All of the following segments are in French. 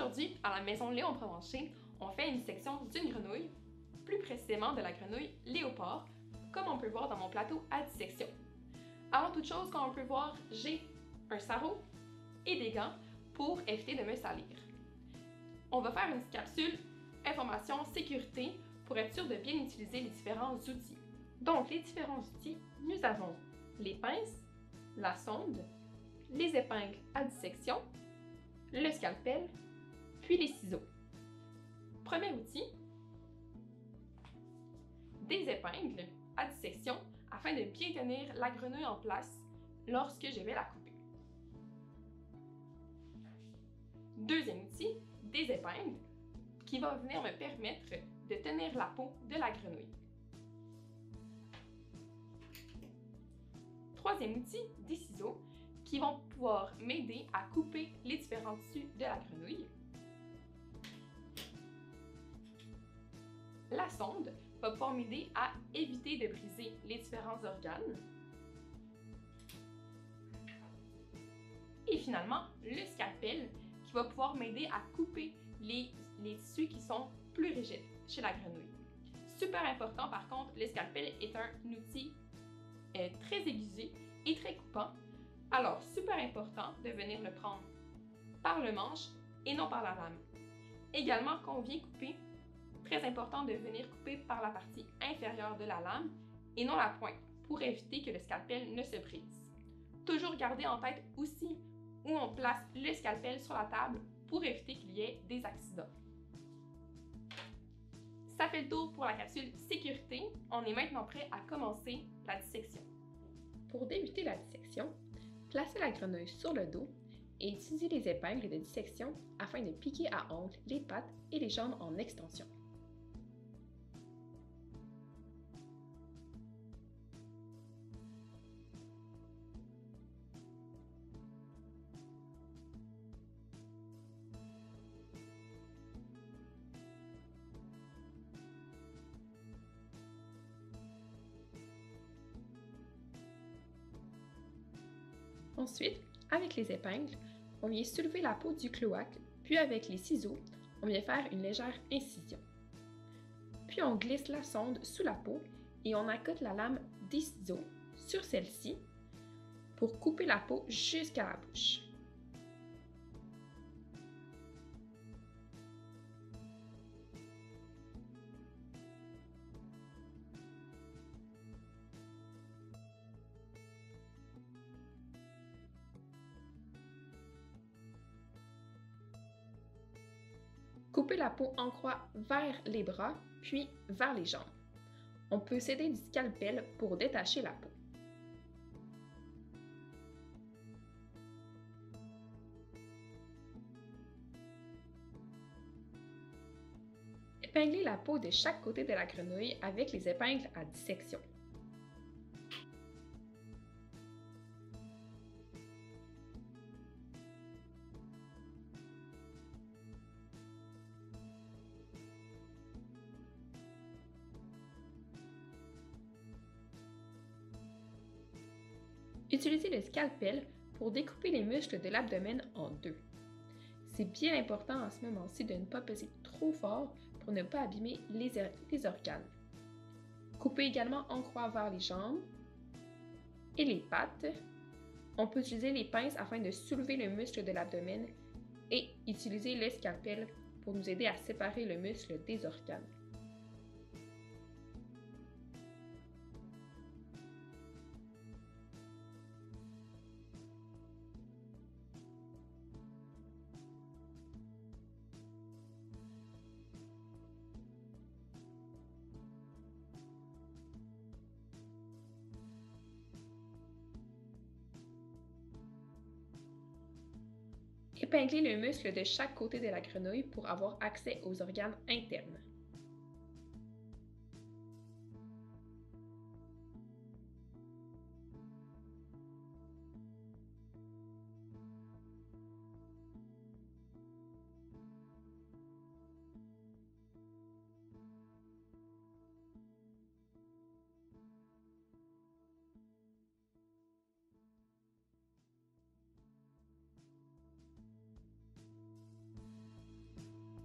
Aujourd'hui, à la maison Léon Provencher, on fait une section d'une grenouille, plus précisément de la grenouille léopard, comme on peut voir dans mon plateau à dissection. Avant toute chose, comme on peut voir, j'ai un sarrau et des gants pour éviter de me salir. On va faire une capsule information sécurité pour être sûr de bien utiliser les différents outils. Donc, les différents outils, nous avons les pinces, la sonde, les épingles à dissection, le scalpel, puis les ciseaux. Premier outil, des épingles à dissection afin de bien tenir la grenouille en place lorsque je vais la couper. Deuxième outil, des épingles qui va venir me permettre de tenir la peau de la grenouille. Troisième outil, des ciseaux qui vont pouvoir m'aider à couper les différents tissus de la grenouille. La sonde va pouvoir m'aider à éviter de briser les différents organes. Et finalement, le scalpel qui va pouvoir m'aider à couper les tissus qui sont plus rigides chez la grenouille. Super important par contre, le scalpel est un outil très aiguisé et très coupant. Alors, super important de venir le prendre par le manche et non par la lame. Également, quand on vient couper, très important de venir couper par la partie inférieure de la lame et non la pointe pour éviter que le scalpel ne se brise. Toujours garder en tête aussi où on place le scalpel sur la table pour éviter qu'il y ait des accidents. Ça fait le tour pour la capsule sécurité. On est maintenant prêt à commencer la dissection. Pour débuter la dissection, placez la grenouille sur le dos et utilisez les épingles de dissection afin de piquer à ongles les pattes et les jambes en extension. Ensuite, avec les épingles, on vient soulever la peau du cloaque, puis avec les ciseaux, on vient faire une légère incision. Puis on glisse la sonde sous la peau et on accote la lame des ciseaux sur celle-ci pour couper la peau jusqu'à la bouche. Couper la peau en croix vers les bras, puis vers les jambes. On peut s'aider du scalpel pour détacher la peau. Épingler la peau de chaque côté de la grenouille avec les épingles à dissection. Utilisez le scalpel pour découper les muscles de l'abdomen en deux. C'est bien important en ce moment-ci de ne pas peser trop fort pour ne pas abîmer les organes. Coupez également en croix vers les jambes et les pattes. On peut utiliser les pinces afin de soulever le muscle de l'abdomen et utiliser le scalpel pour nous aider à séparer le muscle des organes. Épinglez le muscle de chaque côté de la grenouille pour avoir accès aux organes internes.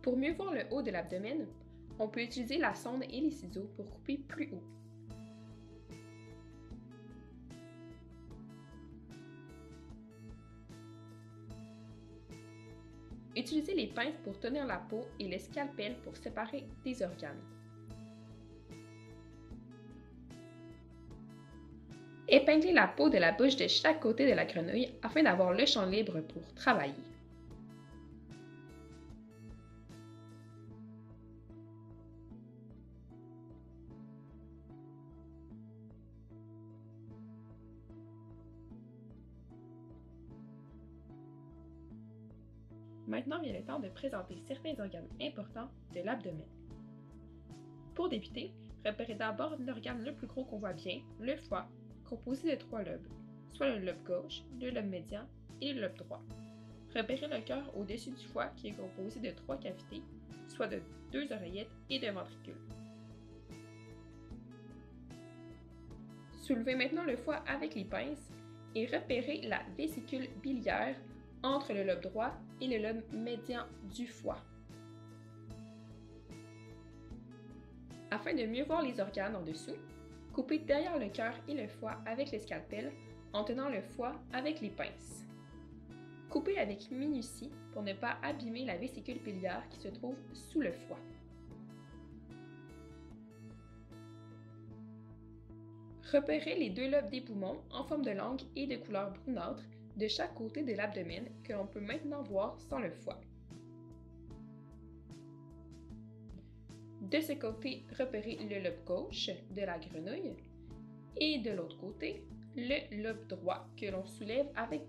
Pour mieux voir le haut de l'abdomen, on peut utiliser la sonde et les ciseaux pour couper plus haut. Utilisez les pinces pour tenir la peau et le scalpel pour séparer des organes. Épinglez la peau de la bouche de chaque côté de la grenouille afin d'avoir le champ libre pour travailler. Maintenant vient le temps de présenter certains organes importants de l'abdomen. Pour débuter, repérez d'abord l'organe le plus gros qu'on voit bien, le foie, composé de 3 lobes, soit le lobe gauche, le lobe médian et le lobe droit. Repérez le cœur au-dessus du foie qui est composé de 3 cavités, soit de 2 oreillettes et de ventricules. Soulevez maintenant le foie avec les pinces et repérez la vésicule biliaire entre le lobe droit et le lobe médian du foie. Afin de mieux voir les organes en dessous, coupez derrière le cœur et le foie avec le scalpel en tenant le foie avec les pinces. Coupez avec minutie pour ne pas abîmer la vésicule biliaire qui se trouve sous le foie. Repérez les 2 lobes des poumons en forme de langue et de couleur brunâtre de chaque côté de l'abdomen que l'on peut maintenant voir sans le foie. De ce côté, repérez le lobe gauche de la grenouille et de l'autre côté, le lobe droit que l'on soulève avec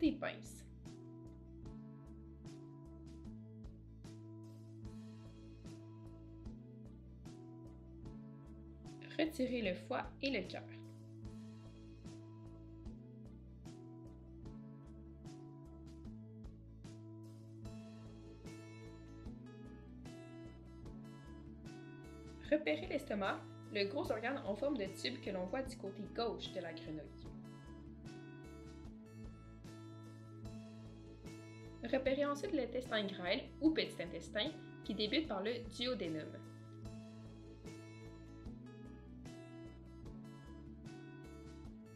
des pinces. Retirez le foie et le cœur. Repérez l'estomac, le gros organe en forme de tube que l'on voit du côté gauche de la grenouille. Repérez ensuite l'intestin grêle ou petit intestin qui débute par le duodénum.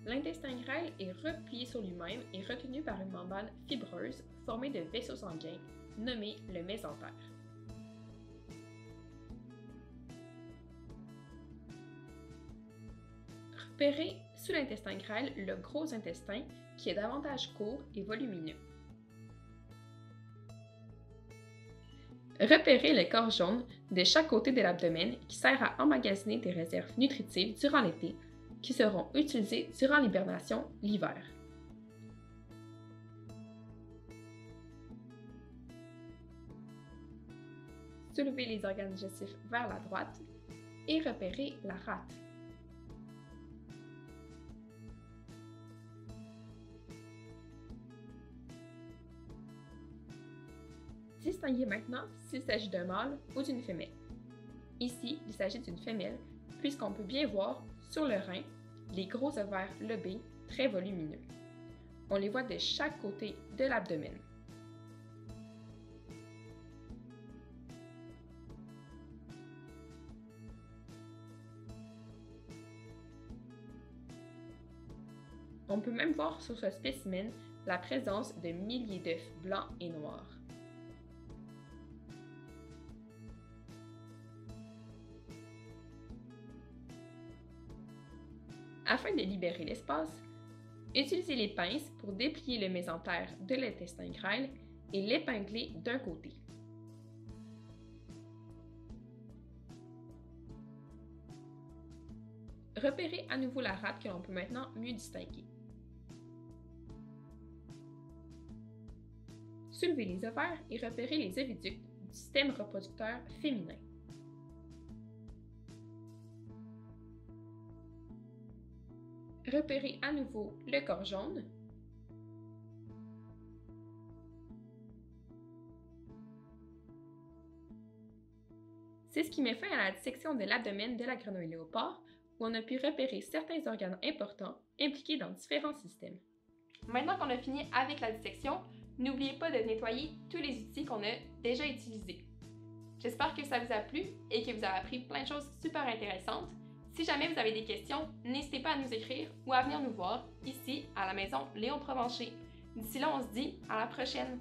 L'intestin grêle est replié sur lui-même et retenu par une membrane fibreuse formée de vaisseaux sanguins nommés le mésentère. Repérez sous l'intestin grêle le gros intestin qui est davantage court et volumineux. Repérez le corps jaune de chaque côté de l'abdomen qui sert à emmagasiner des réserves nutritives durant l'été qui seront utilisées durant l'hibernation l'hiver. Soulevez les organes digestifs vers la droite et repérez la rate. Distinguez maintenant s'il s'agit d'un mâle ou d'une femelle. Ici, il s'agit d'une femelle puisqu'on peut bien voir sur le rein les gros ovaires lobés très volumineux. On les voit de chaque côté de l'abdomen. On peut même voir sur ce spécimen la présence de milliers d'œufs blancs et noirs. Afin de libérer l'espace, utilisez les pinces pour déplier le mésentère de l'intestin grêle et l'épingler d'un côté. Repérez à nouveau la rate que l'on peut maintenant mieux distinguer. Soulevez les ovaires et repérez les oviducs du système reproducteur féminin. Repérez à nouveau le corps jaune. C'est ce qui met fin à la dissection de l'abdomen de la grenouille léopard, où on a pu repérer certains organes importants impliqués dans différents systèmes. Maintenant qu'on a fini avec la dissection, n'oubliez pas de nettoyer tous les outils qu'on a déjà utilisés. J'espère que ça vous a plu et que vous avez appris plein de choses super intéressantes. Si jamais vous avez des questions, n'hésitez pas à nous écrire ou à venir nous voir ici à la maison Léon Provencher. D'ici là, on se dit à la prochaine!